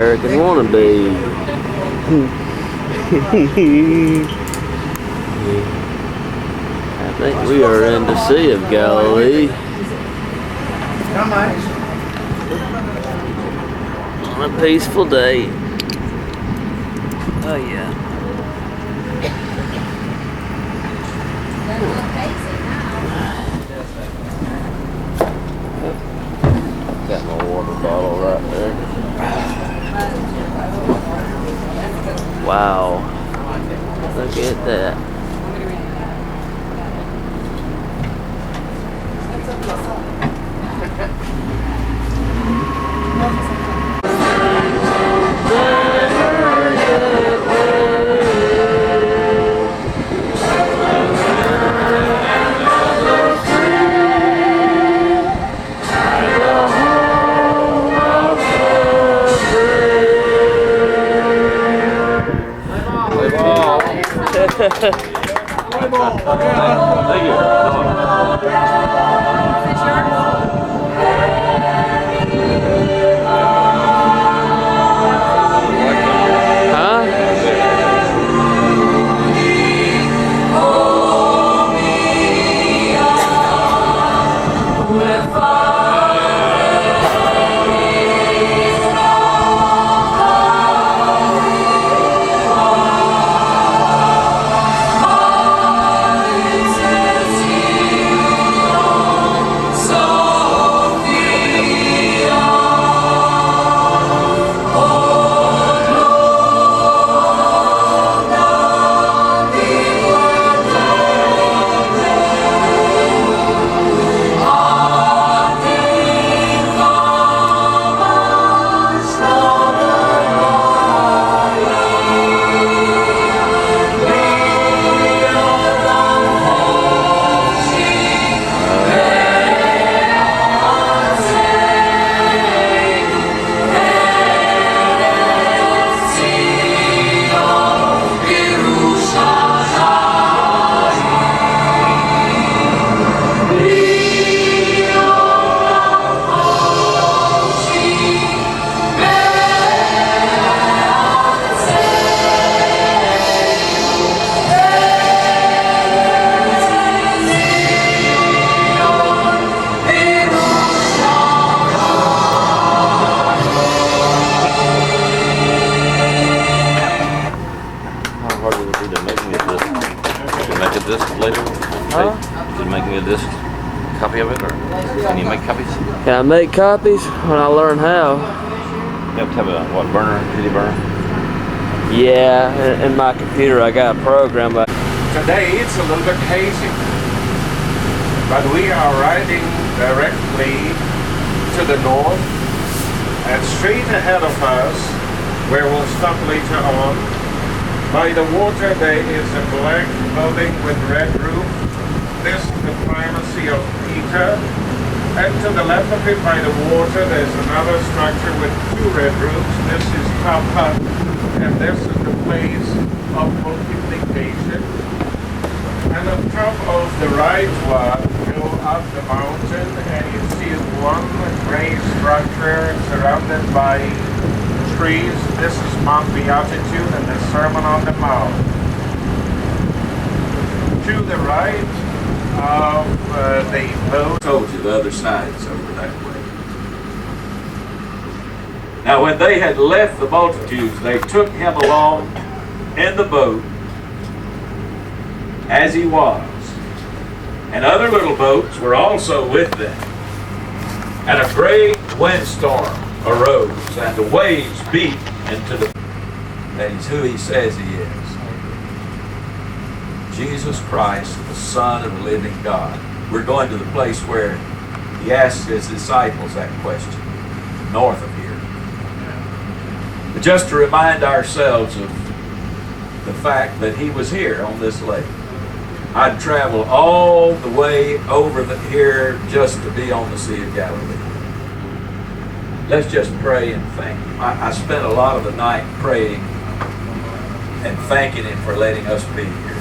American wannabe. I think we are in the Sea of Galilee. On a peaceful day. Oh yeah. Got my water bottle right there. Wow. Look at that. Thank you. Copy of it, or can you make copies? Can I make copies when I learn how? You have to have a what, burner, CD burner? Yeah, in my computer I got a program. Today it's a little bit hazy, but we are riding directly to the north, and straight ahead of us, where we'll stop later on, by the water there is a black building with red roof. This is the primacy of Peter, and to the left of it by the water there's another structure with two red roofs. This is Papa, and this is the place of multiplication. And on top of the right one, go up the mountain and you see one gray structure surrounded by trees. This is Mount Beatitude and the Sermon on the Mount. To the right of the boat. Told you the other side's over that way. Now when they had left the multitudes, they took him along in the boat as he was. And other little boats were also with them. And a great windstorm arose, and the waves beat into the... That he's who he says he is. Jesus Christ, the Son of the living God. We're going to the place where he asked his disciples that question, north of here. But just to remind ourselves of the fact that he was here on this lake. I'd travel all the way over here just to be on the Sea of Galilee. Let's just pray and thank him. I spent a lot of the night praying and thanking him for letting us be here.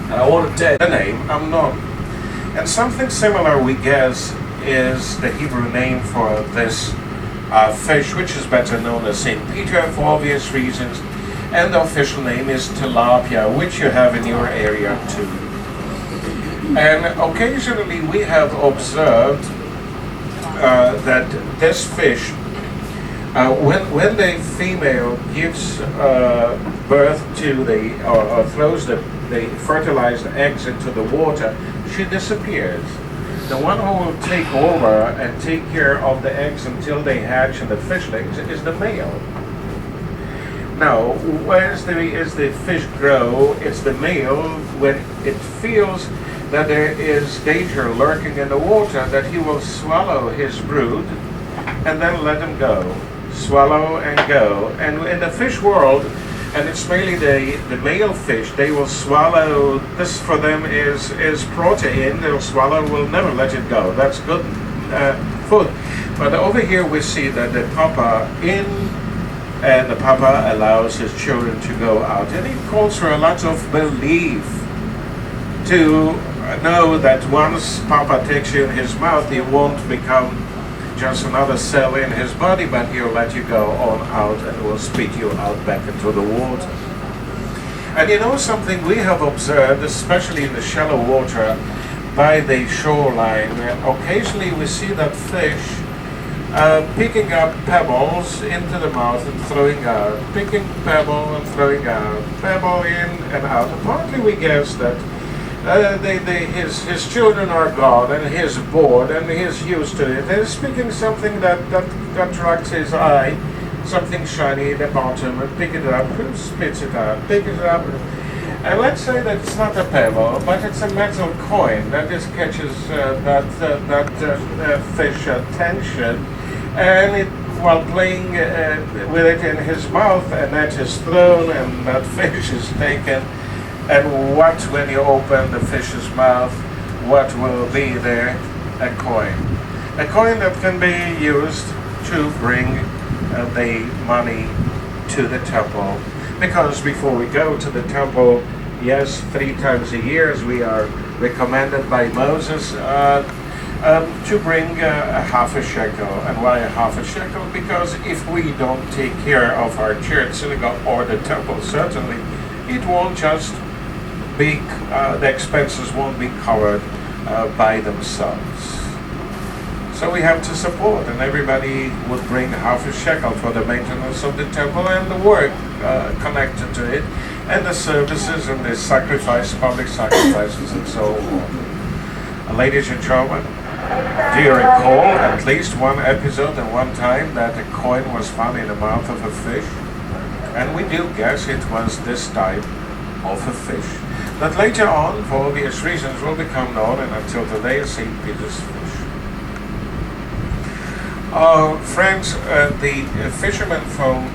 And I want to tell you the name, Amnon. And something similar, we guess, is the Hebrew name for this fish, which is better known as St. Peter for obvious reasons, and the official name is tilapia, which you have in your area too. And occasionally we have observed that this fish, when the female gives birth to or throws the fertilized eggs into the water, she disappears. The one who will take over and take care of the eggs until they hatch and the fishlings is the male. Now, as the fish grow, it's the male, when it feels that there is danger lurking in the water, that he will swallow his brood and then let them go. Swallow and go. And in the fish world, and it's mainly the male fish, they will swallow. This for them is protein. They'll swallow, will never let it go. That's good food. But over here we see that the papa and the papa allows his children to go out, and it calls for a lot of belief to know that once papa takes you in his mouth, he won't become just another cell in his body, but he'll let you go on out and will spit you out back into the water. And you know something we have observed, especially in the shallow water by the shoreline, occasionally we see that fish picking up pebbles into the mouth and throwing out, picking pebble and throwing out, pebble in and out. And partly we guess that his children are gone and he's bored and he's used to it. He's picking something that attracts his eye, something shiny at the bottom, and pick it up, and spits it out, pick it up. And let's say that it's not a pebble, but it's a metal coin that just catches that fish attention, and it, while playing with it in his mouth, and that is thrown and that fish is taken. And what, when you open the fish's mouth, what will be there? A coin. A coin that can be used to bring the money to the temple. Because before we go to the temple, yes, 3 times a year, as we are recommended by Moses, to bring half a shekel. And why a half a shekel? Because if we don't take care of our church, synagogue, or the temple, certainly, it won't just be, the expenses won't be covered by themselves. So we have to support, and everybody would bring half a shekel for the maintenance of the temple and the work connected to it, and the services and the sacrifice, public sacrifices, and so on. Ladies and gentlemen, do you recall at least one episode and one time that a coin was found in the mouth of a fish? And we do guess it was this type of a fish that later on, for obvious reasons, will become known, and until today, as St. Peter's fish. Friends, the fishermen from